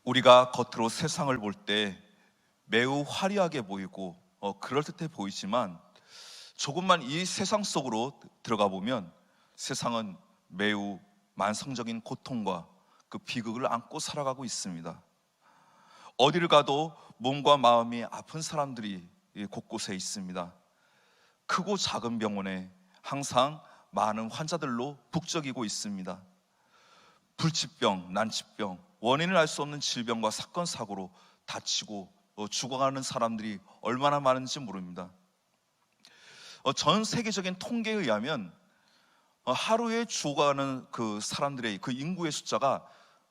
우리가 겉으로 세상을 볼 때 매우 화려하게 보이고 그럴듯해 보이지만 조금만 이 세상 속으로 들어가 보면 세상은 매우 만성적인 고통과 그 비극을 안고 살아가고 있습니다. 어디를 가도 몸과 마음이 아픈 사람들이 곳곳에 있습니다. 크고 작은 병원에 항상 많은 환자들로 북적이고 있습니다. 불치병, 난치병, 원인을 알 수 없는 질병과 사건, 사고로 다치고 죽어가는 사람들이 얼마나 많은지 모릅니다. 전 세계적인 통계에 의하면 하루에 죽어가는 그 사람들의 그 인구의 숫자가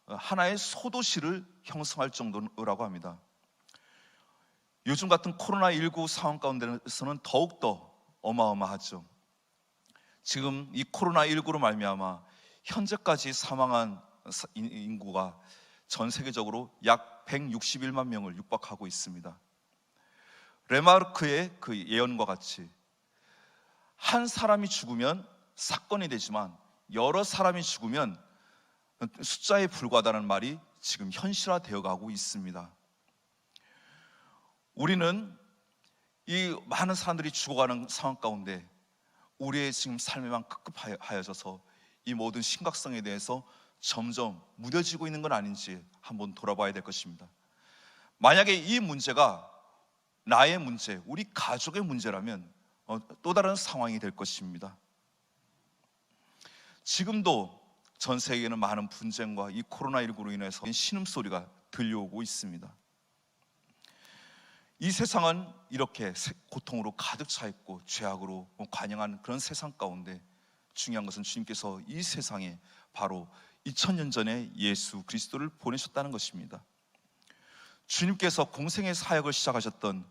하나의 소도시를 형성할 정도라고 합니다. 요즘 같은 코로나19 상황 가운데서는 더욱더 어마어마하죠. 지금 이 코로나19로 말미암아 현재까지 사망한 인구가 전 세계적으로 약 161만 명을 육박하고 있습니다. 레마르크의 그 예언과 같이 한 사람이 죽으면 사건이 되지만 여러 사람이 죽으면 숫자에 불과하다는 말이 지금 현실화되어 가고 있습니다. 우리는 이 많은 사람들이 죽어가는 상황 가운데 우리의 지금 삶에만 급급하여져서 이 모든 심각성에 대해서 점점 무뎌지고 있는 건 아닌지 한번 돌아봐야 될 것입니다. 만약에 이 문제가 나의 문제, 우리 가족의 문제라면 또 다른 상황이 될 것입니다. 지금도 전 세계에는 많은 분쟁과 이 코로나19로 인해서 신음소리가 들려오고 있습니다. 이 세상은 이렇게 고통으로 가득 차 있고 죄악으로 관영한 그런 세상 가운데 중요한 것은 주님께서 이 세상에 바로 2000년 전에 예수 그리스도를 보내셨다는 것입니다. 주님께서 공생의 사역을 시작하셨던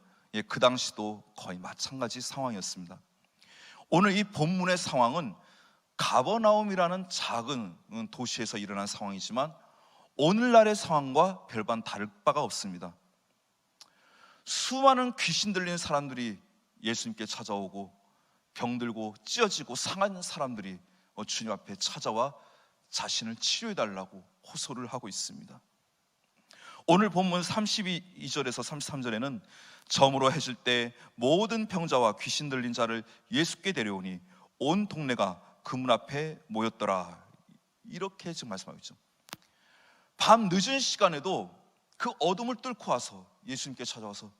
그 당시도 거의 마찬가지 상황이었습니다. 오늘 이 본문의 상황은 가버나움이라는 작은 도시에서 일어난 상황이지만 오늘날의 상황과 별반 다를 바가 없습니다. 수많은 귀신 들린 사람들이 예수님께 찾아오고 병들고 찢어지고 상한 사람들이 주님 앞에 찾아와 자신을 치료해달라고 호소를 하고 있습니다. 오늘 본문 32절에서 33절에는 점으로 해질 때 모든 병자와 귀신 들린 자를 예수께 데려오니 온 동네가 그 문 앞에 모였더라, 이렇게 지금 말씀하고 있죠. 밤 늦은 시간에도 그 어둠을 뚫고 와서 예수님께 찾아와서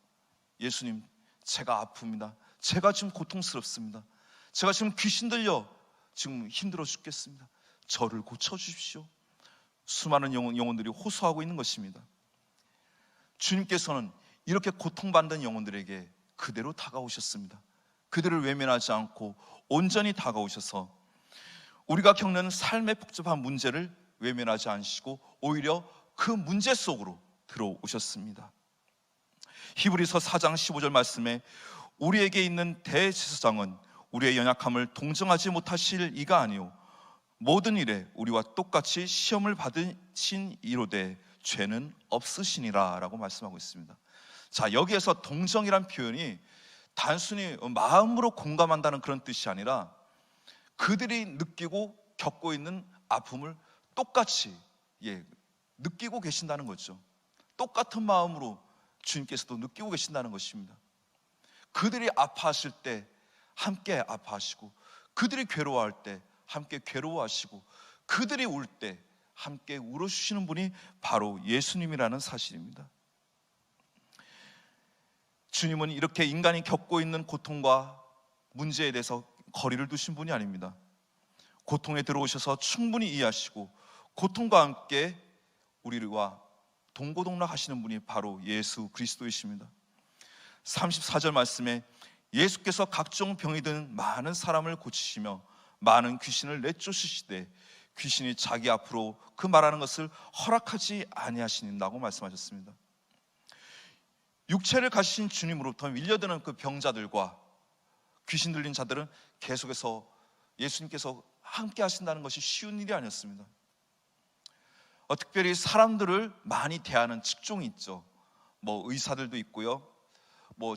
예수님, 제가 아픕니다. 제가 지금 고통스럽습니다. 제가 지금 귀신 들려 지금 힘들어 죽겠습니다. 저를 고쳐주십시오. 수많은 영혼들이 호소하고 있는 것입니다. 주님께서는 이렇게 고통받는 영혼들에게 그대로 다가오셨습니다. 그들을 외면하지 않고 온전히 다가오셔서 우리가 겪는 삶의 복잡한 문제를 외면하지 않으시고 오히려 그 문제 속으로 들어오셨습니다. 히브리서 4장 15절 말씀에 우리에게 있는 대제사장은 우리의 연약함을 동정하지 못하실 이가 아니요 모든 일에 우리와 똑같이 시험을 받으신 이로되 죄는 없으시니라 라고 말씀하고 있습니다. 자, 여기에서 동정이란 표현이 단순히 마음으로 공감한다는 그런 뜻이 아니라 그들이 느끼고 겪고 있는 아픔을 똑같이 느끼고 계신다는 거죠. 똑같은 마음으로 주님께서도 느끼고 계신다는 것입니다. 그들이 아파하실 때 함께 아파하시고 그들이 괴로워할 때 함께 괴로워하시고 그들이 울 때 함께 울어주시는 분이 바로 예수님이라는 사실입니다. 주님은 이렇게 인간이 겪고 있는 고통과 문제에 대해서 거리를 두신 분이 아닙니다. 고통에 들어오셔서 충분히 이해하시고 고통과 함께 우리와 동고동락 하시는 분이 바로 예수 그리스도이십니다. 34절 말씀에 예수께서 각종 병이 든 많은 사람을 고치시며 많은 귀신을 내쫓으시되 귀신이 자기 앞으로 그 말하는 것을 허락하지 아니하신다고 말씀하셨습니다. 육체를 가지신 주님으로부터 밀려드는 그 병자들과 귀신 들린 자들은 계속해서 예수님께서 함께 하신다는 것이 쉬운 일이 아니었습니다. 특별히 사람들을 많이 대하는 직종이 있죠. 의사들도 있고요.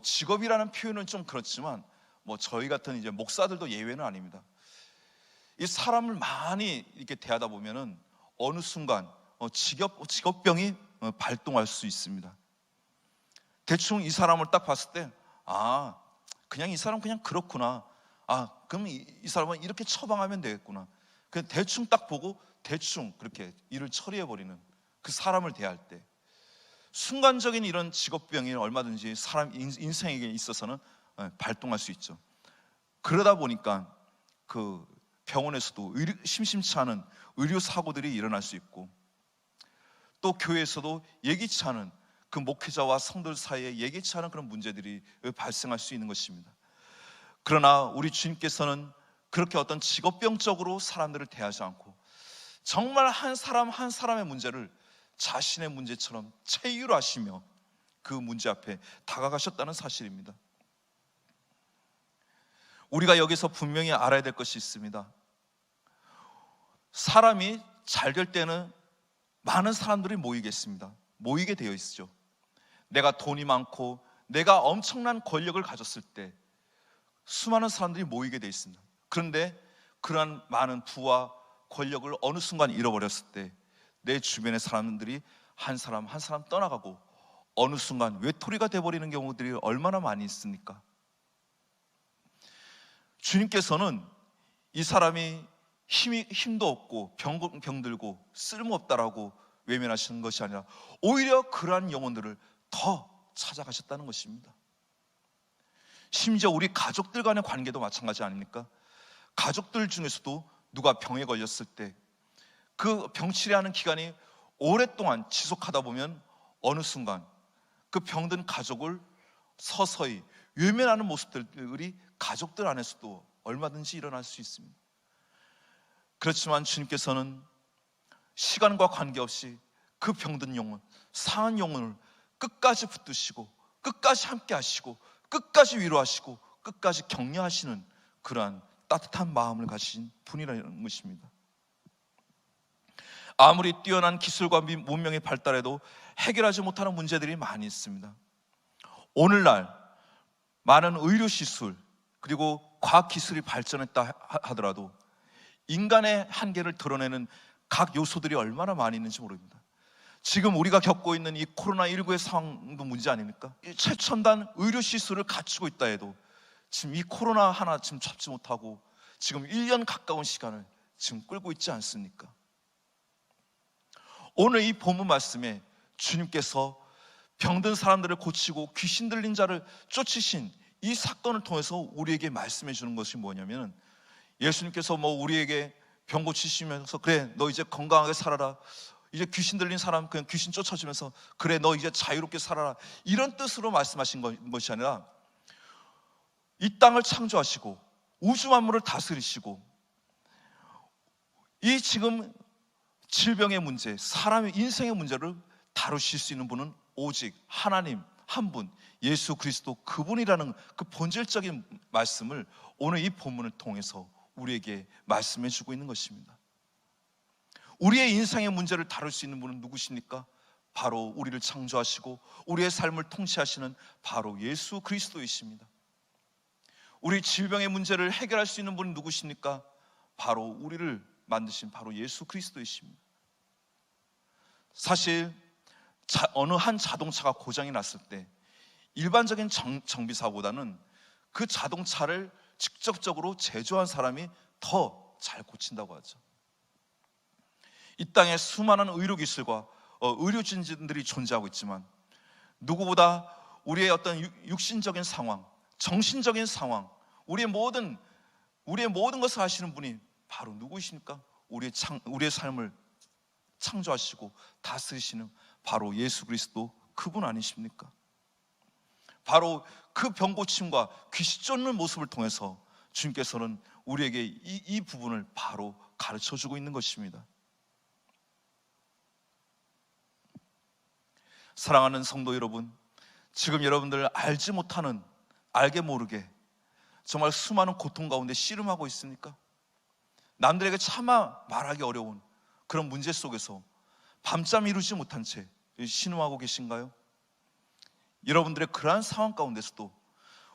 직업이라는 표현은 좀 그렇지만 저희 같은 이제 목사들도 예외는 아닙니다. 이 사람을 많이 이렇게 대하다 보면은 어느 순간 직업병이 발동할 수 있습니다. 대충 이 사람을 딱 봤을 때 그냥 이 사람 그냥 그렇구나, 그럼 이 사람은 이렇게 처방하면 되겠구나, 그냥 대충 딱 보고 대충 그렇게 일을 처리해버리는 그 사람을 대할 때 순간적인 이런 직업병이 얼마든지 사람 인생에 있어서는 발동할 수 있죠. 그러다 보니까 그 병원에서도 심심치 않은 의료 사고들이 일어날 수 있고, 또 교회에서도 예기치 않은 그 목회자와 성도들 사이에 예기치 않은 그런 문제들이 발생할 수 있는 것입니다. 그러나 우리 주님께서는 그렇게 어떤 직업병적으로 사람들을 대하지 않고 정말 한 사람 한 사람의 문제를 자신의 문제처럼 체유로 하시며 그 문제 앞에 다가가셨다는 사실입니다. 우리가 여기서 분명히 알아야 될 것이 있습니다. 사람이 잘 될 때는 많은 사람들이 모이게 되어 있죠. 내가 돈이 많고 내가 엄청난 권력을 가졌을 때 수많은 사람들이 모이게 되어 있습니다. 그런데 그러한 많은 부와 권력을 어느 순간 잃어버렸을 때 내 주변의 사람들이 한 사람 한 사람 떠나가고 어느 순간 외톨이가 되어버리는 경우들이 얼마나 많이 있습니까? 주님께서는 이 사람이 힘도 없고 병들고 쓸모없다라고 외면하시는 것이 아니라 오히려 그러한 영혼들을 더 찾아가셨다는 것입니다. 심지어 우리 가족들 간의 관계도 마찬가지 아닙니까? 가족들 중에서도 누가 병에 걸렸을 때 그 병치료하는 기간이 오랫동안 지속하다 보면 어느 순간 그 병든 가족을 서서히 외면하는 모습들이 가족들 안에서도 얼마든지 일어날 수 있습니다. 그렇지만 주님께서는 시간과 관계없이 그 병든 영혼, 상한 영혼을 끝까지 붙드시고 끝까지 함께 하시고 끝까지 위로하시고 끝까지 격려하시는 그러한 따뜻한 마음을 가진 분이라는 것입니다. 아무리 뛰어난 기술과 문명이 발달해도 해결하지 못하는 문제들이 많이 있습니다. 오늘날 많은 의료시술 그리고 과학기술이 발전했다 하더라도 인간의 한계를 드러내는 각 요소들이 얼마나 많이 있는지 모릅니다. 지금 우리가 겪고 있는 이 코로나19의 상황도 문제 아닙니까? 이 최첨단 의료시술을 갖추고 있다 해도 지금 이 코로나 하나 지금 잡지 못하고 지금 1년 가까운 시간을 지금 끌고 있지 않습니까? 오늘 이 본문 말씀에 주님께서 병든 사람들을 고치고 귀신 들린 자를 쫓으신 이 사건을 통해서 우리에게 말씀해 주는 것이 뭐냐면, 예수님께서 우리에게 병 고치시면서 그래 너 이제 건강하게 살아라, 이제 귀신 들린 사람 그냥 귀신 쫓아주면서 그래 너 이제 자유롭게 살아라, 이런 뜻으로 말씀하신 것이 아니라 이 땅을 창조하시고 우주 만물을 다스리시고 이 지금 질병의 문제, 사람의 인생의 문제를 다루실 수 있는 분은 오직 하나님 한 분, 예수 그리스도 그분이라는 그 본질적인 말씀을 오늘 이 본문을 통해서 우리에게 말씀해 주고 있는 것입니다. 우리의 인생의 문제를 다룰 수 있는 분은 누구십니까? 바로 우리를 창조하시고 우리의 삶을 통치하시는 바로 예수 그리스도이십니다. 우리 질병의 문제를 해결할 수 있는 분은 누구십니까? 바로 우리를 만드신 바로 예수 그리스도이십니다. 사실 어느 한 자동차가 고장이 났을 때 일반적인 정비사보다는 그 자동차를 직접적으로 제조한 사람이 더 잘 고친다고 하죠. 이 땅에 수많은 의료기술과 의료진들이 존재하고 있지만 누구보다 우리의 어떤 육신적인 상황, 정신적인 상황, 우리의 모든 것을 아시는 분이 바로 누구이십니까? 우리의 삶을 창조하시고 다스리시는 바로 예수 그리스도 그분 아니십니까? 바로 그 병고침과 귀신 쫓는 모습을 통해서 주님께서는 우리에게 이 부분을 바로 가르쳐주고 있는 것입니다. 사랑하는 성도 여러분, 지금 여러분들 알지 못하는, 알게 모르게 정말 수많은 고통 가운데 씨름하고 있습니까? 남들에게 차마 말하기 어려운 그런 문제 속에서 밤잠 이루지 못한 채 신음하고 계신가요? 여러분들의 그러한 상황 가운데서도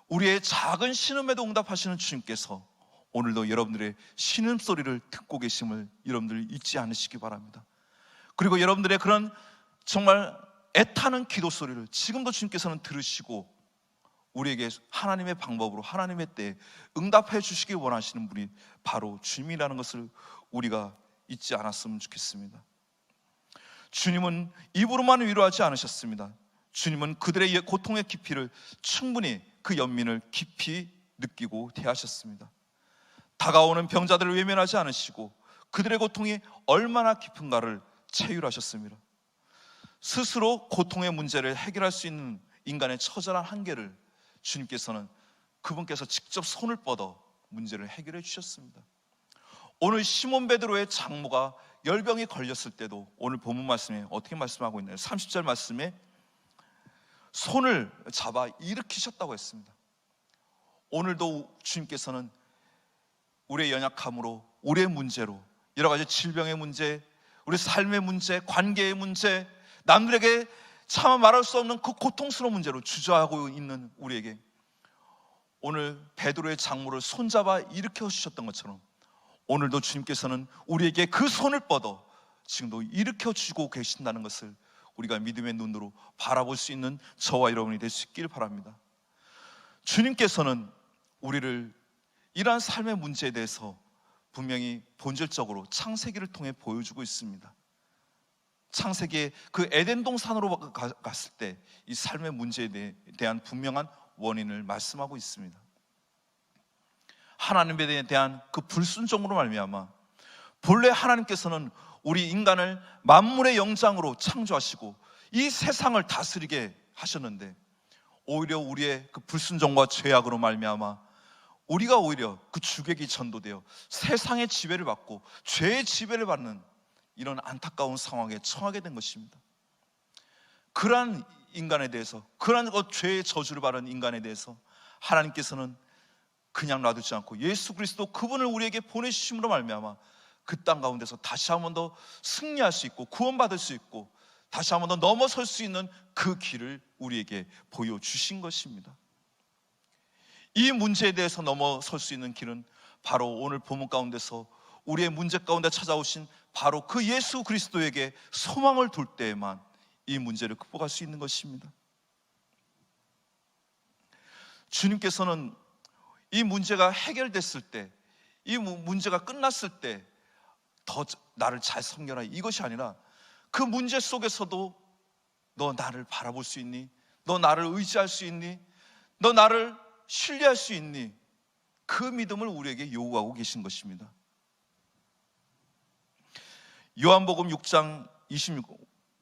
우리의 작은 신음에도 응답하시는 주님께서 오늘도 여러분들의 신음소리를 듣고 계심을 여러분들 잊지 않으시기 바랍니다. 그리고 여러분들의 그런 정말 애타는 기도 소리를 지금도 주님께서는 들으시고 우리에게 하나님의 방법으로 하나님의 때에 응답해 주시기 원하시는 분이 바로 주님이라는 것을 우리가 잊지 않았으면 좋겠습니다. 주님은 입으로만 위로하지 않으셨습니다. 주님은 그들의 고통의 깊이를 충분히 그 연민을 깊이 느끼고 대하셨습니다. 다가오는 병자들을 외면하지 않으시고 그들의 고통이 얼마나 깊은가를 체휼하셨습니다. 스스로 고통의 문제를 해결할 수 있는 인간의 처절한 한계를 주님께서는 그분께서 직접 손을 뻗어 문제를 해결해 주셨습니다. 오늘 시몬 베드로의 장모가 열병이 걸렸을 때도 오늘 본문 말씀에 어떻게 말씀하고 있나요? 30절 말씀에 손을 잡아 일으키셨다고 했습니다. 오늘도 주님께서는 우리의 연약함으로, 우리의 문제로, 여러 가지 질병의 문제, 우리 삶의 문제, 관계의 문제, 남들에게 차마 말할 수 없는 그 고통스러운 문제로 주저하고 있는 우리에게 오늘 베드로의 장모를 손잡아 일으켜 주셨던 것처럼 오늘도 주님께서는 우리에게 그 손을 뻗어 지금도 일으켜 주고 계신다는 것을 우리가 믿음의 눈으로 바라볼 수 있는 저와 여러분이 될 수 있길 바랍니다. 주님께서는 우리를 이러한 삶의 문제에 대해서 분명히 본질적으로 창세기를 통해 보여주고 있습니다. 창세기의 그 에덴 동산으로 갔을 때 이 삶의 문제에 대한 분명한 원인을 말씀하고 있습니다. 하나님에 대한 그 불순종으로 말미암아 본래 하나님께서는 우리 인간을 만물의 영장으로 창조하시고 이 세상을 다스리게 하셨는데 오히려 우리의 그 불순종과 죄악으로 말미암아 우리가 오히려 그 주객이 전도되어 세상의 지배를 받고 죄의 지배를 받는 이런 안타까운 상황에 처하게 된 것입니다. 그러한 인간에 대해서, 그러한 죄의 저주를 받은 인간에 대해서 하나님께서는 그냥 놔두지 않고 예수 그리스도 그분을 우리에게 보내주심으로 말미암아 그 땅 가운데서 다시 한 번 더 승리할 수 있고 구원받을 수 있고 다시 한 번 더 넘어설 수 있는 그 길을 우리에게 보여주신 것입니다. 이 문제에 대해서 넘어설 수 있는 길은 바로 오늘 본문 가운데서 우리의 문제 가운데 찾아오신 바로 그 예수 그리스도에게 소망을 둘 때에만 이 문제를 극복할 수 있는 것입니다. 주님께서는 이 문제가 해결됐을 때, 이 문제가 끝났을 때 더 나를 잘 섬겨라 이것이 아니라 그 문제 속에서도 너 나를 바라볼 수 있니? 너 나를 의지할 수 있니? 너 나를 신뢰할 수 있니? 그 믿음을 우리에게 요구하고 계신 것입니다. 요한복음 6장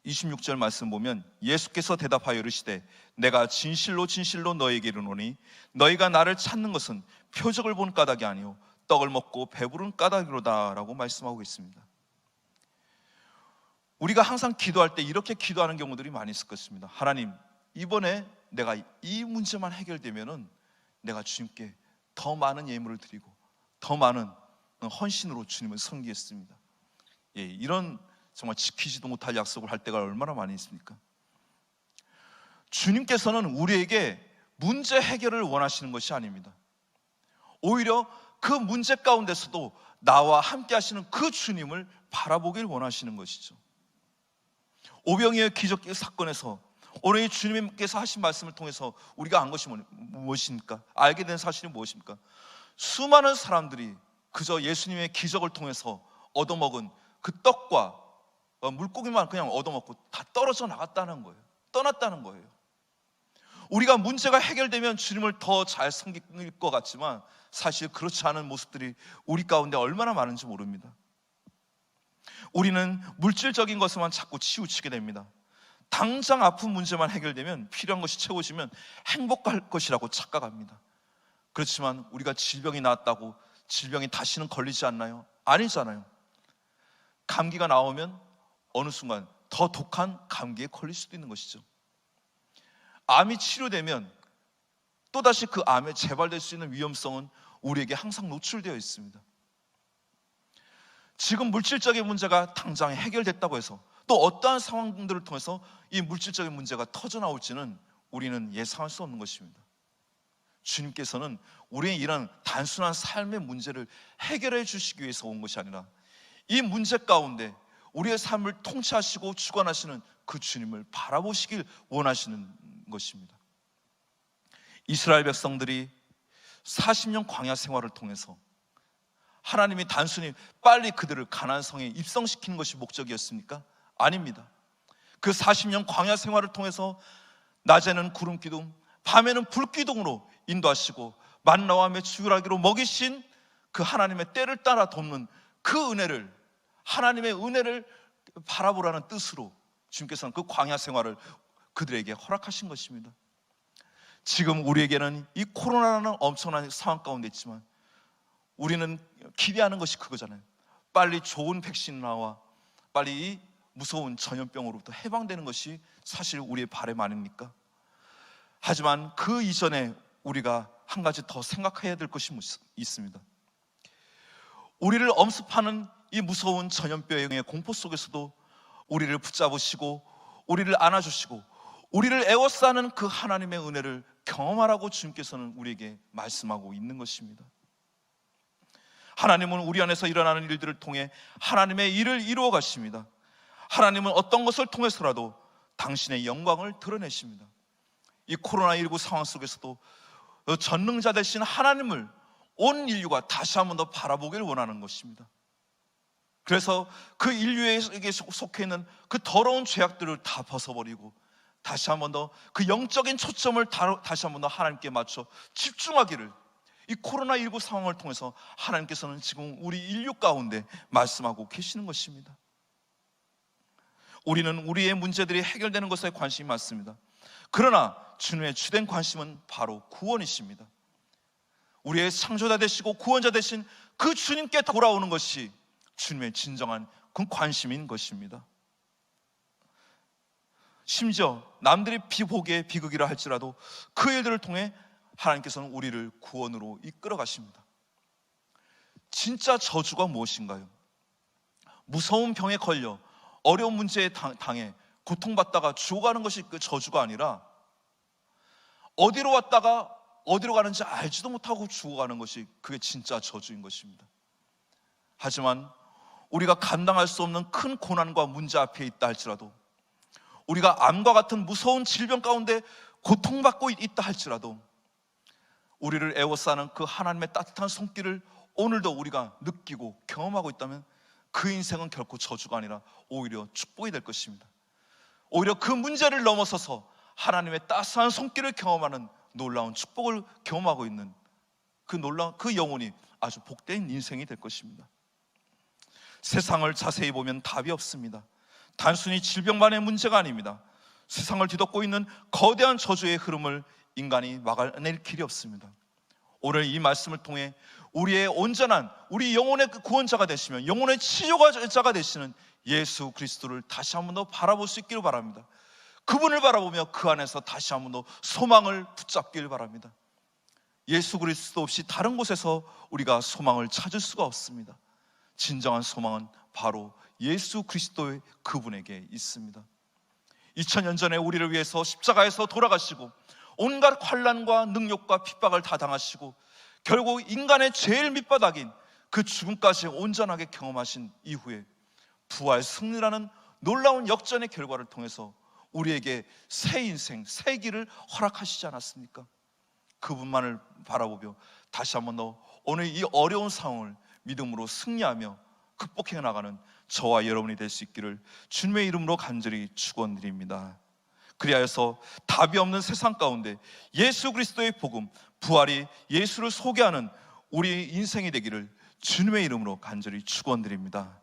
26절 말씀 보면 예수께서 대답하여 이르시되 내가 진실로 진실로 너에게 이르노니 너희가 나를 찾는 것은 표적을 본 까닭이 아니요 떡을 먹고 배부른 까닭이로다 라고 말씀하고 있습니다. 우리가 항상 기도할 때 이렇게 기도하는 경우들이 많이 있을 것입니다. 하나님, 이번에 내가 이 문제만 해결되면은 내가 주님께 더 많은 예물을 드리고 더 많은 헌신으로 주님을 섬기겠습니다. 예, 이런 정말 지키지도 못할 약속을 할 때가 얼마나 많이 있습니까? 주님께서는 우리에게 문제 해결을 원하시는 것이 아닙니다. 오히려 그 문제 가운데서도 나와 함께 하시는 그 주님을 바라보길 원하시는 것이죠. 오병이의 기적 사건에서 오늘 주님께서 하신 말씀을 통해서 우리가 안 것이 무엇입니까? 알게 된 사실이 무엇입니까? 수많은 사람들이 그저 예수님의 기적을 통해서 얻어먹은 그 떡과 물고기만 그냥 얻어먹고 다 떨어져 나갔다는 거예요. 떠났다는 거예요. 우리가 문제가 해결되면 주님을 더 잘 섬길 것 같지만 사실 그렇지 않은 모습들이 우리 가운데 얼마나 많은지 모릅니다. 우리는 물질적인 것에만 자꾸 치우치게 됩니다. 당장 아픈 문제만 해결되면 필요한 것이 채워지면 행복할 것이라고 착각합니다. 그렇지만 우리가 질병이 나았다고 질병이 다시는 걸리지 않나요? 아니잖아요. 감기가 나오면 어느 순간 더 독한 감기에 걸릴 수도 있는 것이죠. 암이 치료되면 또다시 그 암에 재발될 수 있는 위험성은 우리에게 항상 노출되어 있습니다. 지금 물질적인 문제가 당장 해결됐다고 해서 또 어떠한 상황들을 통해서 이 물질적인 문제가 터져나올지는 우리는 예상할 수 없는 것입니다. 주님께서는 우리의 이런 단순한 삶의 문제를 해결해 주시기 위해서 온 것이 아니라 이 문제 가운데 우리의 삶을 통치하시고 주관하시는 그 주님을 바라보시길 원하시는 것입니다. 이스라엘 백성들이 40년 광야 생활을 통해서 하나님이 단순히 빨리 그들을 가나안 성에 입성시키는 것이 목적이었습니까? 아닙니다. 그 40년 광야 생활을 통해서 낮에는 구름 기둥, 밤에는 불 기둥으로 인도하시고 만나와 메추라기로 먹이신 그 하나님의 때를 따라 돕는 그 은혜를, 하나님의 은혜를 바라보라는 뜻으로 주님께서는 그 광야 생활을 그들에게 허락하신 것입니다. 지금 우리에게는 이 코로나라는 엄청난 상황 가운데 있지만 우리는 기대하는 것이 그거잖아요. 빨리 좋은 백신 나와 빨리 이 무서운 전염병으로부터 해방되는 것이 사실 우리의 바람 아닙니까? 하지만 그 이전에 우리가 한 가지 더 생각해야 될 것이 있습니다. 우리를 엄습하는 이 무서운 전염병의 공포 속에서도 우리를 붙잡으시고 우리를 안아주시고 우리를 에워싸는 그 하나님의 은혜를 경험하라고 주님께서는 우리에게 말씀하고 있는 것입니다. 하나님은 우리 안에서 일어나는 일들을 통해 하나님의 일을 이루어 가십니다. 하나님은 어떤 것을 통해서라도 당신의 영광을 드러내십니다. 이 코로나19 상황 속에서도 전능자 되신 하나님을 온 인류가 다시 한 번 더 바라보기를 원하는 것입니다. 그래서 그 인류에게 속해 있는 그 더러운 죄악들을 다 벗어버리고 다시 한 번 더 그 영적인 초점을 다시 한 번 더 하나님께 맞춰 집중하기를, 이 코로나19 상황을 통해서 하나님께서는 지금 우리 인류 가운데 말씀하고 계시는 것입니다. 우리는 우리의 문제들이 해결되는 것에 관심이 많습니다. 그러나 주님의 주된 관심은 바로 구원이십니다. 우리의 창조자 되시고 구원자 되신 그 주님께 돌아오는 것이 주님의 진정한 그 관심인 것입니다. 심지어 남들이 비보기에 비극이라 할지라도 그 일들을 통해 하나님께서는 우리를 구원으로 이끌어 가십니다. 진짜 저주가 무엇인가요? 무서운 병에 걸려 어려운 문제에 당해 고통받다가 죽어가는 것이 그 저주가 아니라 어디로 왔다가 어디로 가는지 알지도 못하고 죽어가는 것이 그게 진짜 저주인 것입니다. 하지만 우리가 감당할 수 없는 큰 고난과 문제 앞에 있다 할지라도, 우리가 암과 같은 무서운 질병 가운데 고통받고 있다 할지라도 우리를 에워싸는 그 하나님의 따뜻한 손길을 오늘도 우리가 느끼고 경험하고 있다면 그 인생은 결코 저주가 아니라 오히려 축복이 될 것입니다. 오히려 그 문제를 넘어서서 하나님의 따스한 손길을 경험하는 놀라운 축복을 경험하고 있는 그 영혼이 아주 복된 인생이 될 것입니다. 세상을 자세히 보면 답이 없습니다. 단순히 질병만의 문제가 아닙니다. 세상을 뒤덮고 있는 거대한 저주의 흐름을 인간이 막아낼 길이 없습니다. 오늘 이 말씀을 통해 우리의 온전한, 우리 영혼의 구원자가 되시면 영혼의 치유자가 되시는 예수 그리스도를 다시 한 번 더 바라볼 수 있기를 바랍니다. 그분을 바라보며 그 안에서 다시 한 번 더 소망을 붙잡기를 바랍니다. 예수 그리스도 없이 다른 곳에서 우리가 소망을 찾을 수가 없습니다. 진정한 소망은 바로 예수 그리스도의 그분에게 있습니다. 2000년 전에 우리를 위해서 십자가에서 돌아가시고 온갖 환난과 능욕과 핍박을 다 당하시고 결국 인간의 제일 밑바닥인 그 죽음까지 온전하게 경험하신 이후에 부활 승리라는 놀라운 역전의 결과를 통해서 우리에게 새 인생, 새 길을 허락하시지 않았습니까? 그분만을 바라보며 다시 한 번 더 오늘 이 어려운 상황을 믿음으로 승리하며 극복해 나가는 저와 여러분이 될 수 있기를 주님의 이름으로 간절히 축원드립니다. 그리하여서 답이 없는 세상 가운데 예수 그리스도의 복음, 부활이 예수를 소개하는 우리 인생이 되기를 주님의 이름으로 간절히 축원드립니다.